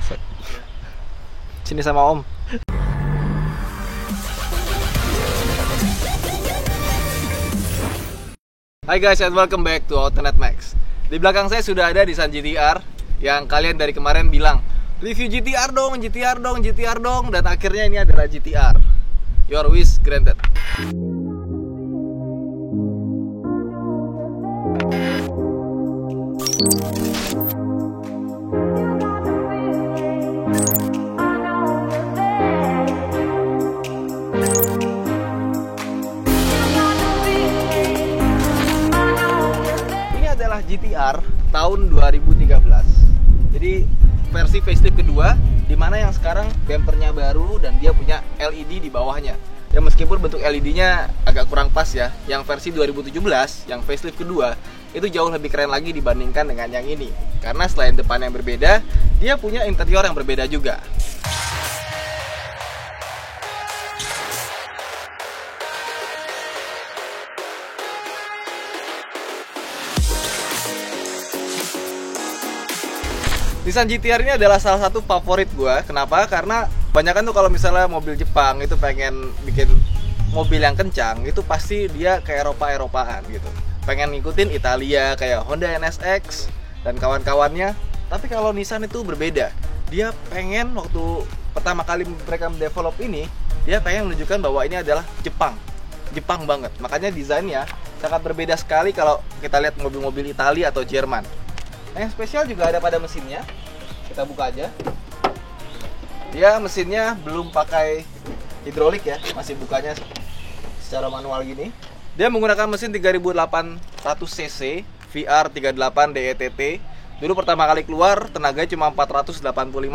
Bangsat. Sini sama Om. Hai guys and welcome back to Alternate Max. Di belakang saya sudah ada Nissan GT-R yang kalian dari kemarin bilang review GT-R dong, GT-R dong, GT-R dong, dan akhirnya ini adalah GT-R. Your wish granted. GT-R tahun 2013. Jadi versi facelift kedua, dimana yang sekarang bumpernya baru dan dia punya LED di bawahnya. Ya meskipun bentuk LED-nya agak kurang pas ya. Yang versi 2017, yang facelift kedua, itu jauh lebih keren lagi dibandingkan dengan yang ini. Karena selain depan yang berbeda, dia punya interior yang berbeda juga. Nissan GT-R ini adalah salah satu favorit gue. Kenapa? Karena kebanyakan tuh kalau misalnya mobil Jepang itu pengen bikin mobil yang kencang, itu pasti dia kayak Eropa-Eropaan gitu. Pengen ngikutin Italia kayak Honda NSX dan kawan-kawannya. Tapi kalau Nissan itu berbeda. Dia pengen waktu pertama kali mereka mendevelop ini, dia pengen menunjukkan bahwa ini adalah Jepang. Jepang banget. Makanya desainnya sangat berbeda sekali kalau kita lihat mobil-mobil Italia atau Jerman. Nah, yang spesial juga ada pada mesinnya. Kita buka aja. Dia mesinnya belum pakai hidrolik ya, masih bukanya secara manual gini. Dia menggunakan mesin 3800 cc VR38 DETT. Dulu pertama kali keluar tenaganya cuma 485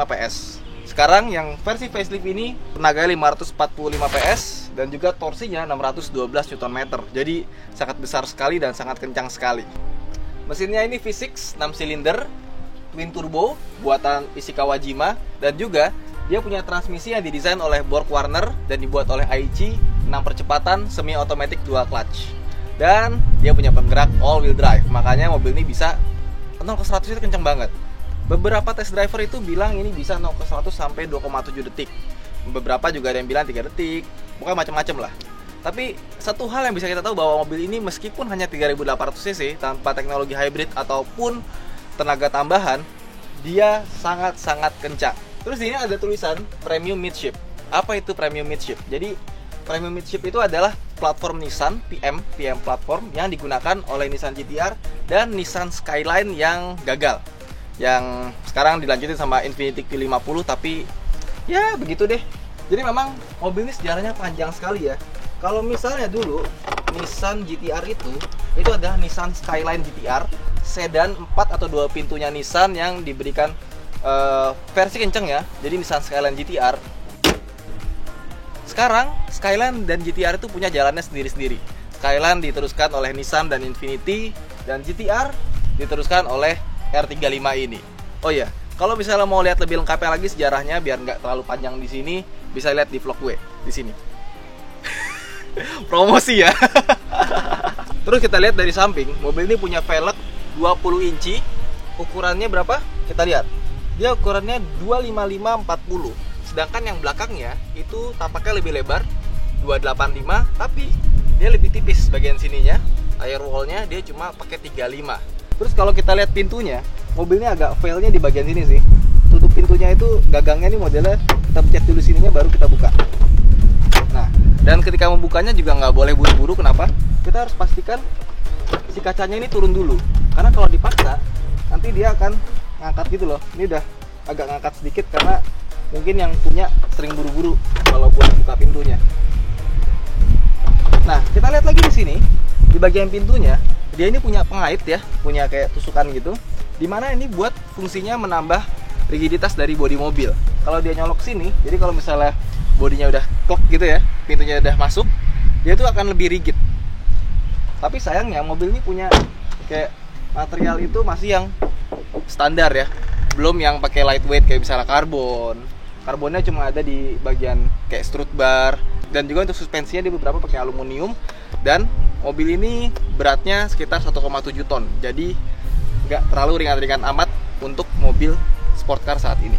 PS. Sekarang yang versi facelift ini tenaganya 545 PS dan juga torsinya 612 Nm. Jadi sangat besar sekali dan sangat kencang sekali. Mesinnya ini V6 6 silinder twin turbo buatan Ishikawa-Jima, dan juga dia punya transmisi yang didesain oleh BorgWarner dan dibuat oleh Aichi, 6 percepatan semi automatic dual clutch. Dan dia punya penggerak all wheel drive. Makanya mobil ini bisa 0 ke 100 itu kenceng banget. Beberapa test driver itu bilang ini bisa 0 ke 100 sampai 2,7 detik. Beberapa juga ada yang bilang 3 detik. Pokoknya macam-macam lah. Tapi satu hal yang bisa kita tahu bahwa mobil ini meskipun hanya 3800 cc tanpa teknologi hybrid ataupun tenaga tambahan, dia sangat-sangat kencang. Terus di sini ada tulisan Premium Midship. Apa itu Premium Midship? Jadi Premium Midship itu adalah platform Nissan PM platform yang digunakan oleh Nissan GT-R dan Nissan Skyline yang gagal. Yang sekarang dilanjutin sama Infiniti Q50, tapi ya begitu deh. Jadi memang mobil ini sejarahnya panjang sekali ya. Kalau misalnya dulu Nissan GT-R itu adalah Nissan Skyline GT-R sedan 4 atau 2 pintunya Nissan yang diberikan versi kenceng ya. Jadi Nissan Skyline GT-R. Sekarang Skyline dan GT-R itu punya jalannya sendiri-sendiri. Skyline diteruskan oleh Nissan dan Infiniti, dan GT-R diteruskan oleh R35 ini. Oh iya, kalau misalnya mau lihat lebih lengkapnya lagi sejarahnya biar nggak terlalu panjang di sini, bisa lihat di vlog gue di sini. Promosi ya. Terus kita lihat dari samping, mobil ini punya velg 20 inci. Ukurannya berapa? Kita lihat. Dia ukurannya 255/40. Sedangkan yang belakangnya itu tampaknya lebih lebar, 285, tapi dia lebih tipis bagian sininya. Air wall-nya dia cuma pakai 35. Terus kalau kita lihat pintunya, mobilnya agak failnya di bagian sini sih. Tutup pintunya itu gagangnya nih modelnya, kita pencet dulu sininya baru kita buka. Nah, dan ketika membukanya juga nggak boleh buru-buru. Kenapa? Kita harus pastikan si kacanya ini turun dulu. Karena kalau dipaksa, nanti dia akan ngangkat gitu loh. Ini udah agak ngangkat sedikit karena mungkin yang punya sering buru-buru kalau buat buka pintunya. Nah, kita lihat lagi di sini, di bagian pintunya, dia ini punya pengait ya, punya kayak tusukan gitu. Dimana ini buat fungsinya menambah rigiditas dari bodi mobil. Kalau dia nyolok sini, jadi kalau misalnya bodinya udah klok gitu ya, pintunya udah masuk, dia tuh akan lebih rigid. Tapi sayangnya mobil ini punya kayak material itu masih yang standar ya, belum yang pakai lightweight kayak misalnya karbon. Karbonnya cuma ada di bagian kayak strut bar, dan juga untuk suspensinya dia beberapa pakai aluminium. Dan mobil ini beratnya sekitar 1,7 ton, jadi nggak terlalu ringan-ringan amat untuk mobil sport car saat ini.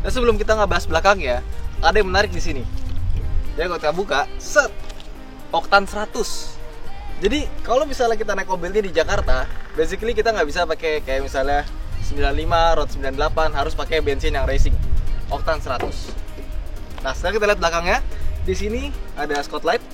Dan sebelum kita ngebahas belakangnya, ada yang menarik di sini. Jadi kalau kita buka, set, oktan 100. Jadi kalau misalnya kita naik mobil ini di Jakarta, basically kita nggak bisa pakai kayak misalnya 95, Road 98, harus pakai bensin yang racing, oktan 100. Nah setelah kita lihat belakangnya, di sini ada spotlight.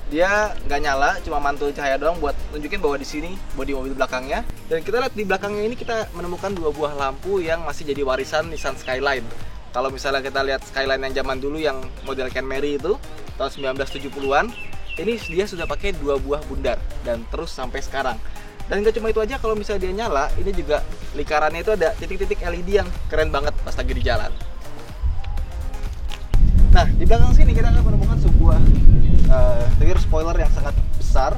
Dia nggak nyala, cuma mantul cahaya doang buat nunjukin bahwa di sini bodi mobil belakangnya. Dan kita lihat di belakangnya ini kita menemukan 2 buah lampu yang masih jadi warisan Nissan Skyline. Kalau misalnya kita lihat Skyline yang zaman dulu yang model Camry itu tahun 1970-an, ini dia sudah pakai 2 buah bundar dan terus sampai sekarang. Dan nggak cuma itu aja, kalau misalnya dia nyala, ini juga lingkarannya itu ada titik-titik LED yang keren banget pas lagi di jalan. Nah di belakang sini kita akan menemukan sebuah rear spoiler yang sangat besar.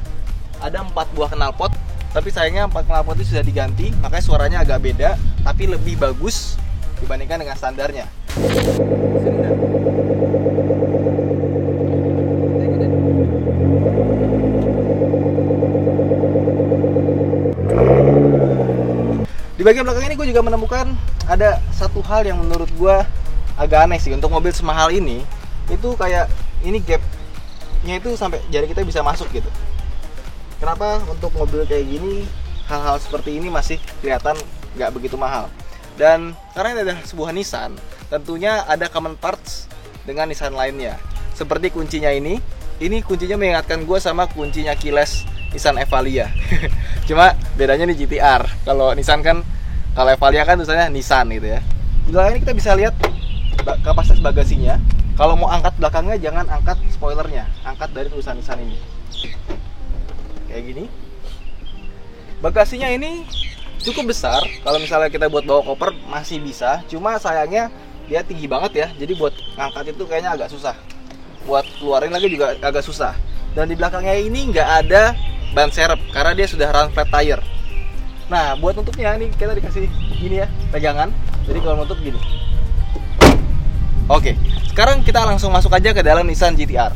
Ada 4 buah knalpot, tapi sayangnya 4 knalpot itu sudah diganti, makanya suaranya agak beda, tapi lebih bagus dibandingkan dengan standarnya. Di bagian belakang ini gue juga menemukan ada satu hal yang menurut gue agak aneh sih. Untuk mobil semahal ini, itu kayak ini gapnya itu sampai jari kita bisa masuk gitu. Kenapa untuk mobil kayak gini hal-hal seperti ini masih kelihatan nggak begitu mahal? Dan karena ini adalah sebuah Nissan, tentunya ada common parts dengan Nissan lainnya. Seperti kuncinya ini kuncinya mengingatkan gue sama kuncinya keyless Nissan Evalia. Cuma bedanya di GTR. Kalau Nissan kan, kalau Evalia kan tulisannya Nissan gitu ya. Di belakang ini kita bisa lihat kapasitas bagasinya. Kalau mau angkat belakangnya jangan angkat spoilernya, angkat dari tulisan Nissan ini. Kayak gini. Bagasinya ini cukup besar. Kalau misalnya kita buat bawa koper masih bisa. Cuma sayangnya dia tinggi banget ya. Jadi buat ngangkat itu kayaknya agak susah. Buat keluarin lagi juga agak susah. Dan di belakangnya ini nggak ada ban serep karena dia sudah run flat tire. Nah buat nutupnya ini kita dikasih gini ya, pegangan. Jadi kalau nutup gini. Oke, sekarang kita langsung masuk aja ke dalam Nissan GT-R.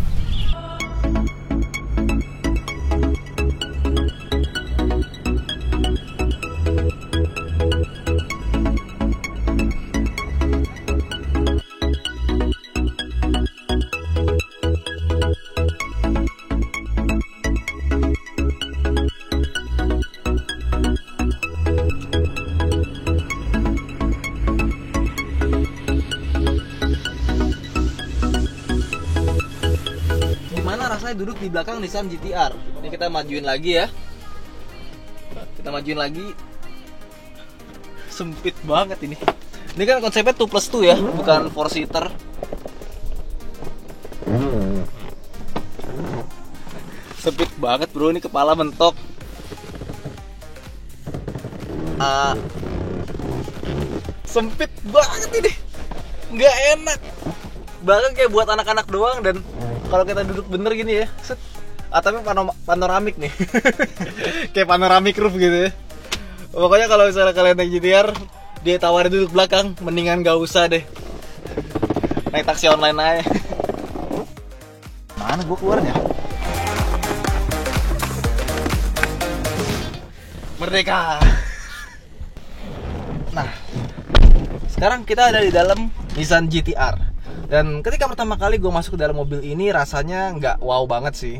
Rasanya duduk di belakang Nissan GT-R. Ini kita majuin lagi ya. Kita majuin lagi. Sempit banget ini. Ini kan konsepnya 2+2 ya, bukan 4-seater. Sempit banget bro, ini kepala mentok. Sempit banget ini. Nggak enak. Bahkan kayak buat anak-anak doang. Dan kalau kita duduk bener gini ya, set. Tapi panoramik nih. Kayak panoramik roof gitu ya. Pokoknya kalau misalnya kalian naik GT-R, dia tawarin duduk belakang, mendingan gak usah deh. Naik taksi online aja. Mana gue keluarnya? Merdeka. Nah, sekarang kita ada di dalam Nissan GT-R. Dan ketika pertama kali gue masuk ke dalam mobil ini, rasanya nggak wow banget sih.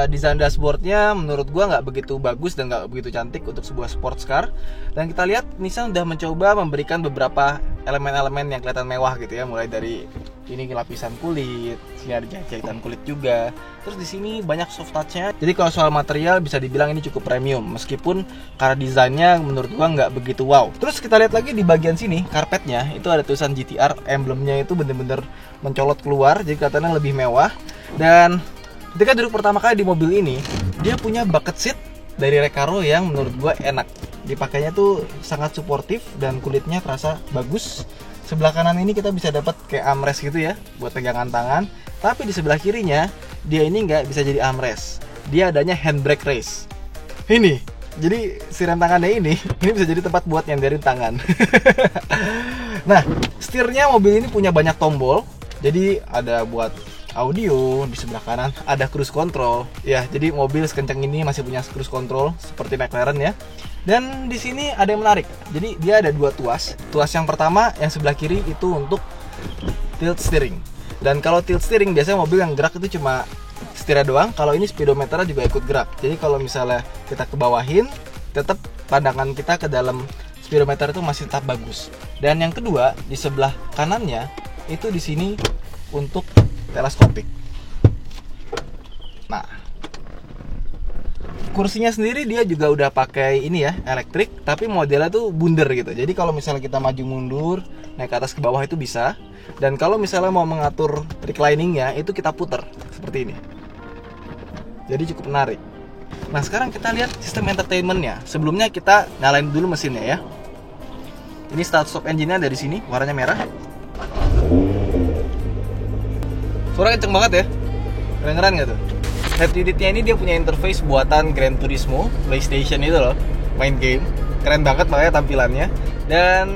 Desain dashboardnya menurut gue nggak begitu bagus dan nggak begitu cantik untuk sebuah sports car. Dan kita lihat Nissan udah mencoba memberikan beberapa elemen-elemen yang kelihatan mewah gitu ya, mulai dari ini lapisan kulit, sini ada jahitan kulit juga. Terus di sini banyak soft touch-nya. Jadi kalau soal material bisa dibilang ini cukup premium, meskipun karena desainnya menurut gua nggak begitu wow. Terus kita lihat lagi di bagian sini, karpetnya itu ada tulisan GT-R, emblemnya itu bener-bener mencolot keluar, jadi kelihatannya lebih mewah. Dan ketika duduk pertama kali di mobil ini, dia punya bucket seat dari Recaro yang menurut gua enak. Dipakainya tuh sangat suportif dan kulitnya terasa bagus. Sebelah kanan ini kita bisa dapat kayak armrest gitu ya, buat pegangan tangan. Tapi di sebelah kirinya, dia ini nggak bisa jadi armrest. Dia adanya handbrake race. Ini, jadi si rem tangannya ini bisa jadi tempat buat nyenderin tangan. Nah, setirnya mobil ini punya banyak tombol. Jadi ada buat audio, di sebelah kanan ada cruise control. Ya, jadi mobil sekencang ini masih punya cruise control seperti McLaren ya. Dan di sini ada yang menarik. Jadi dia ada dua tuas. Tuas yang pertama yang sebelah kiri itu untuk tilt steering. Dan kalau tilt steering biasanya mobil yang gerak itu cuma setirnya doang. Kalau ini speedometernya juga ikut gerak. Jadi kalau misalnya kita ke bawahin, tetap pandangan kita ke dalam speedometer itu masih tetap bagus. Dan yang kedua di sebelah kanannya itu di sini untuk teleskopik. Nah, kursinya sendiri dia juga udah pakai ini ya, elektrik, tapi modelnya tuh bundar gitu. Jadi kalau misalnya kita maju mundur, naik ke atas ke bawah itu bisa. Dan kalau misalnya mau mengatur recliningnya itu kita puter seperti ini. Jadi cukup menarik. Nah, sekarang kita lihat sistem entertainmentnya. Sebelumnya kita nyalain dulu mesinnya ya. Ini start stop engine-nya dari sini, warnanya merah. Suara kenceng banget ya. Kedengeran nggak tuh? Head unitnya ini dia punya interface buatan Gran Turismo PlayStation itu loh, main game. Keren banget makanya tampilannya. Dan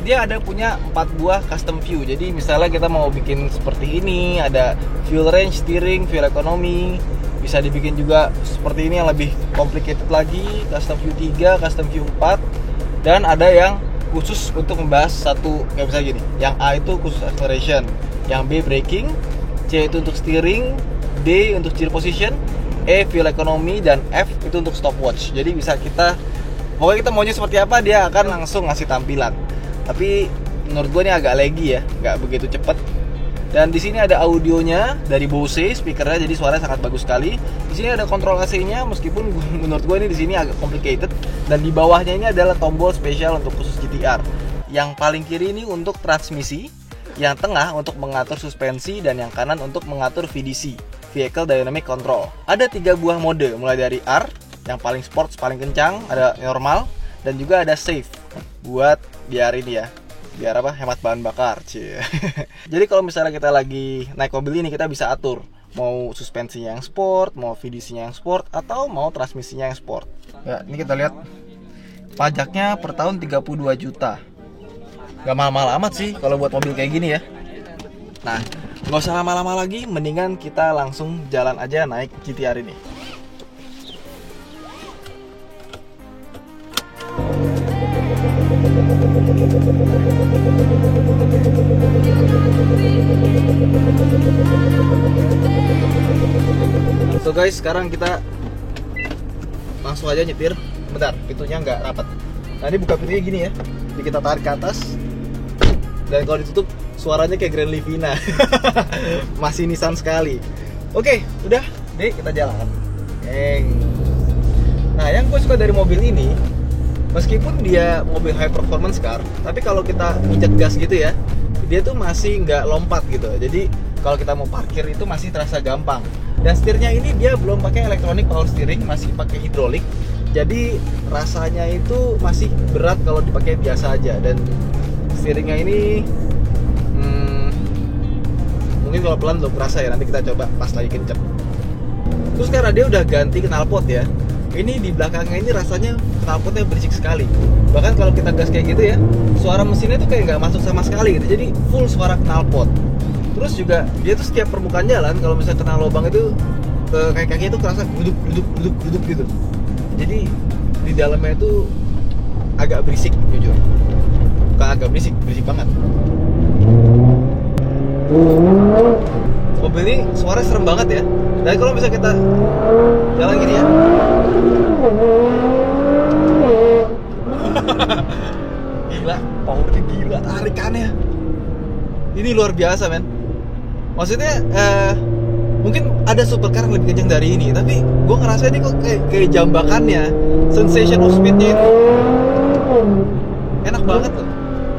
dia ada punya 4 buah custom view. Jadi misalnya kita mau bikin seperti ini, ada fuel range, steering, fuel economy. Bisa dibikin juga seperti ini yang lebih complicated lagi, custom view 3, custom view 4. Dan ada yang khusus untuk membahas satu, kayak misalnya gini. Yang A itu khusus acceleration, yang B braking, C itu untuk steering, D untuk steer position, E fuel economy, dan F itu untuk stopwatch. Jadi bisa pokoknya kita maunya seperti apa dia akan langsung ngasih tampilan. Tapi menurut gue ini agak laggy ya, nggak begitu cepet. Dan di sini ada audionya dari Bose speakernya, jadi suaranya sangat bagus sekali. Di sini ada kontrol AC-nya, meskipun menurut gue ini di sini agak complicated. Dan di bawahnya ini adalah tombol spesial untuk khusus GTR. Yang paling kiri ini untuk transmisi, yang tengah untuk mengatur suspensi, dan yang kanan untuk mengatur VDC, Vehicle Dynamic Control. Ada 3 buah mode, mulai dari R yang paling sports, paling kencang, ada normal, dan juga ada safe buat biar ini ya, biar apa, hemat bahan bakar. Jadi kalau misalnya kita lagi naik mobil ini, kita bisa atur mau suspensinya yang sport, mau VDC-nya yang sport, atau mau transmisinya yang sport. Ya, ini kita lihat pajaknya per tahun 32 juta. Gak mahal-mahal amat sih kalau buat mobil kayak gini ya. Nah, gak usah lama-lama lagi, mendingan kita langsung jalan aja naik GTR ini. So guys, sekarang kita langsung aja nyetir. Bentar, pintunya nggak rapat. Nah, ini buka pintunya gini ya. Jadi kita tarik ke atas. Dan kalau ditutup, suaranya kayak Grand Livina. Masih Nissan sekali. Oke, udah deh, kita jalan. Nah, yang gue suka dari mobil ini, meskipun dia mobil high performance car, tapi kalau kita injek gas gitu ya, dia tuh masih nggak lompat gitu. Jadi kalau kita mau parkir itu masih terasa gampang. Dan setirnya ini dia belum pakai electronic power steering, masih pakai hidrolik. Jadi rasanya itu masih berat kalau dipakai biasa aja. Dan steeringnya ini mungkin kalau pelan belum kerasa ya, nanti kita coba pas lagi kenceng. Terus karena dia udah ganti knalpot ya, ini di belakangnya ini rasanya knalpotnya berisik sekali. Bahkan kalau kita gas kayak gitu ya, suara mesinnya tuh kayak nggak masuk sama sekali gitu. Jadi full suara knalpot. Terus juga dia tuh setiap permukaan jalan, kalau misalnya kena lubang itu kaki-kakinya itu kerasa gluduk gitu. Jadi di dalamnya itu agak berisik jujur. Bukan agak berisik banget. Mobil ini suara serem banget ya. Dan kalau misalnya kita jalan gini ya, gila, powernya gila, tarikannya ini luar biasa men. Maksudnya mungkin ada supercar yang lebih kencang dari ini, tapi gue ngerasa ini kok kayak jambakannya, sensation of speednya itu enak banget loh.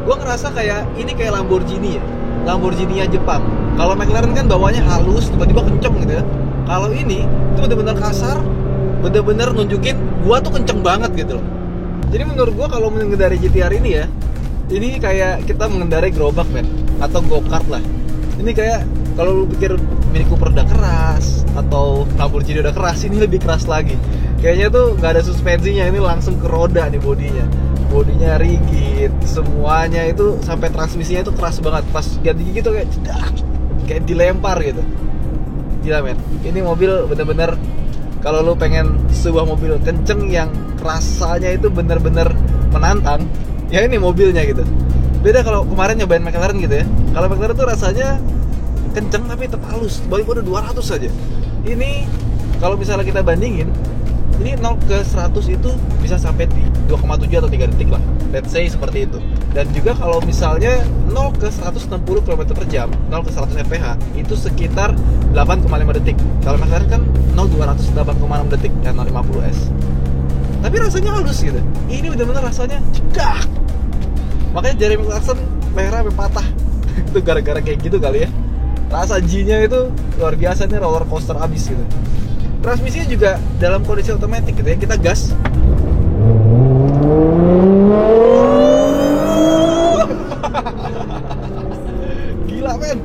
Gue ngerasa kayak ini kayak Lamborghini ya, Lamborghini-nya Jepang. Kalau McLaren kan bawahnya halus, tiba-tiba kenceng gitu ya. Kalau ini itu bener-bener kasar, bener-bener nunjukin gua tuh kenceng banget gitu loh. Jadi menurut gua kalau mengendarai GTR ini ya, ini kayak kita mengendarai gerobak men, atau go-kart lah. Ini kayak kalau lu pikir Mini Cooper udah keras atau Lamborghini udah keras, ini lebih keras lagi. Kayaknya tuh nggak ada suspensinya, ini langsung ke roda nih bodinya. Bodinya rigid, semuanya itu sampai transmisinya itu keras banget. Pas ganti gigi tuh kayak dilempar gitu. Gila men, ini mobil bener-bener kalau lu pengen sebuah mobil kenceng yang rasanya itu bener-bener menantang, ya ini mobilnya gitu. Beda kalau kemarin nyobain McLaren gitu ya. Kalau McLaren tuh rasanya kenceng tapi tetap halus, baru udah 200 saja. Ini kalau misalnya kita bandingin, ini 0 ke 100 itu bisa sampai 2,7 atau 3 detik lah, let's say seperti itu. Dan juga kalau misalnya 0 ke 160 km per jam, 0 ke 100 mph itu sekitar 8,5 detik. Kalau McLaren kan 0 200 8,6 detik dan 050S. Tapi rasanya halus gitu. Ini benar-benar rasanya cedak. Makanya Jeremy Clarkson lehernya sampai patah. Itu gara-gara kayak gitu kali ya. Rasa G-nya itu luar biasa nih, roller coaster abis gitu. Transmisinya juga dalam kondisi otomatis gitu ya. Kita gas. Gila men.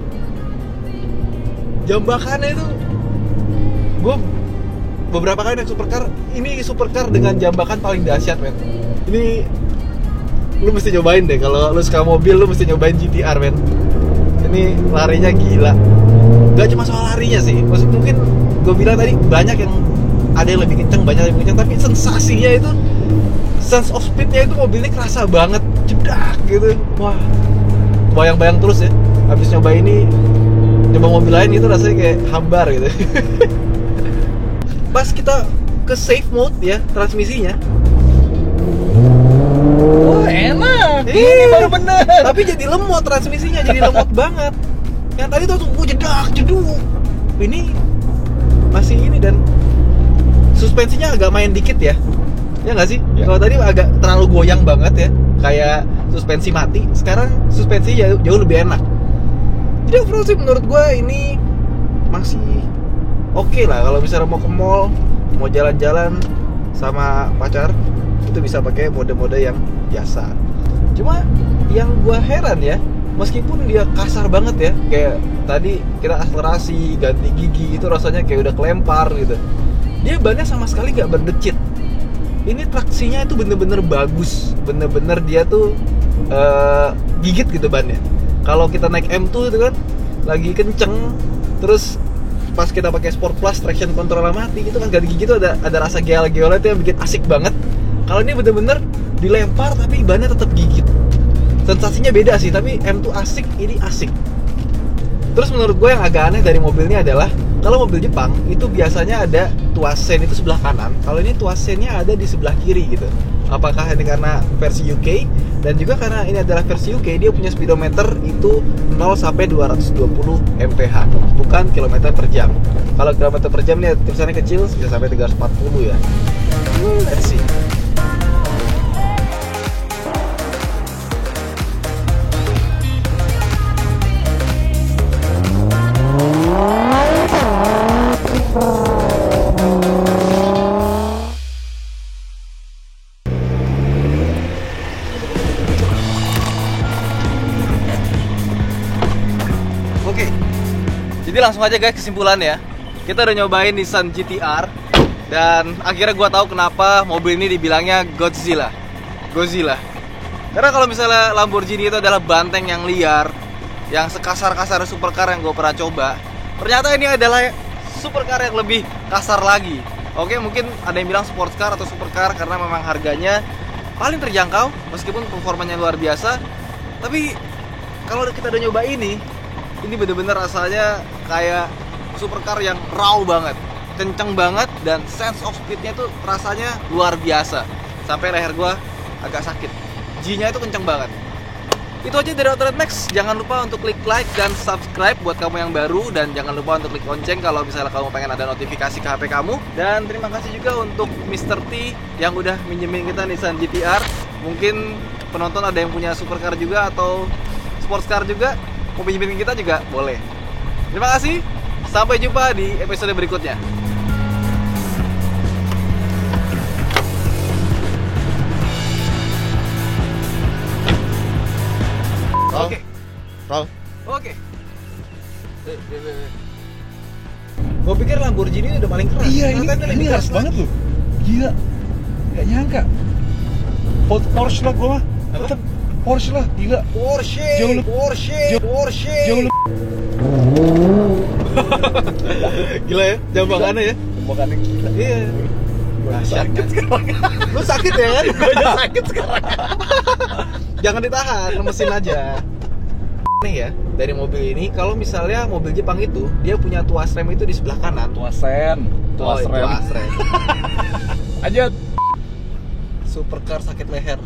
Jambakannya itu, gue beberapa kali naik supercar. Ini supercar dengan jambakan paling dahsyat men. Ini lu mesti nyobain deh. Kalau lu suka mobil, lu mesti nyobain GTR men. Ini larinya gila. Gak cuma soal larinya sih. Maksud mungkin gue bilang tadi banyak yang ada yang lebih kenceng, banyak yang lebih kenceng, tapi sensasinya itu, sense of speednya itu mobilnya kerasa banget, jedak gitu. Wah, bayang-bayang terus ya. Habis nyoba ini, nyoba mobil lain itu rasanya kayak hambar gitu. Pas kita ke safe mode ya, transmisinya. Oh enak, ini baru bener. Tapi jadi lemot transmisinya, jadi lemot banget. Yang tadi tuh langsung jedak, jeduk. Ini masih ini, dan suspensinya agak main dikit ya. Ya nggak sih? Ya. Kalau tadi agak terlalu goyang banget ya, kayak suspensi mati. Sekarang suspensi jauh lebih enak. Jadi overall sih menurut gue ini masih oke lah. Kalau misalnya mau ke mall, mau jalan-jalan sama pacar, itu bisa pakai mode-mode yang biasa. Cuma yang gue heran ya, meskipun dia kasar banget ya, kayak tadi kita akselerasi, ganti gigi, itu rasanya kayak udah kelempar gitu. Dia bannya sama sekali gak berdecit. Ini traksinya itu bener-bener bagus, bener-bener dia tuh gigit gitu bannya. Kalau kita naik M2 itu kan lagi kenceng, terus pas kita pakai Sport Plus traction control mati, itu kan ganti gigi itu ada rasa geol-geolnya itu yang bikin asik banget. Kalau ini bener-bener dilempar tapi bannya tetap gigit. Sensasinya beda sih, tapi M2 asik, ini asik. Terus menurut gue yang agak aneh dari mobilnya adalah, kalau mobil Jepang itu biasanya ada tuas sen itu sebelah kanan. Kalau ini tuas sennya ada di sebelah kiri gitu. Apakah ini karena versi UK? Dan juga karena ini adalah versi UK, dia punya speedometer itu 0 sampai 220 mph, bukan kilometer per jam. Kalau kilometer per jam nih tulisannya kecil, bisa sampai 340 ya. Let's see. Oke, jadi langsung aja guys kesimpulannya. Kita udah nyobain Nissan GT-R, dan akhirnya gue tahu kenapa mobil ini dibilangnya Godzilla. Karena kalau misalnya Lamborghini itu adalah banteng yang liar, yang sekasar-kasar supercar yang gue pernah coba, ternyata ini adalah supercar yang lebih kasar lagi. Oke, mungkin ada yang bilang sports car atau supercar karena memang harganya paling terjangkau, meskipun performanya luar biasa. Tapi kalau kita udah nyoba ini bener-bener rasanya kayak supercar yang raw banget, kenceng banget, dan sense of speednya tuh rasanya luar biasa. Sampai leher gue agak sakit. G-nya itu kenceng banget. Itu aja dari Autotrad Max. Jangan lupa untuk klik like dan subscribe buat kamu yang baru, dan jangan lupa untuk klik lonceng kalau misalnya kamu pengen ada notifikasi ke HP kamu. Dan terima kasih juga untuk Mr. T yang udah minjemin kita Nissan GT-R. Mungkin penonton ada yang punya supercar juga atau sports car juga, mau pinjemin kita juga boleh. Terima kasih. Sampai jumpa di episode berikutnya. Oke. Gue pikir Lamborghini udah paling keras. Iya, ini keras banget loh. Gila. Gak nyangka. Porsche lah gue mah. Tetep Porsche lah, gila. Porsche. Jauh lebih. Gila ya, jambangannya ya. Jambangannya gila. Iya. Sakit sekarang. Lu sakit ya kan? Gue aja sakit sekarang. Jangan ditahan, lemesin aja. Nih ya, dari mobil ini kalau misalnya mobil Jepang itu dia punya tuas rem itu di sebelah kanan. Tuas rem. Oh, tuas rem. Lanjut. Supercar sakit leher.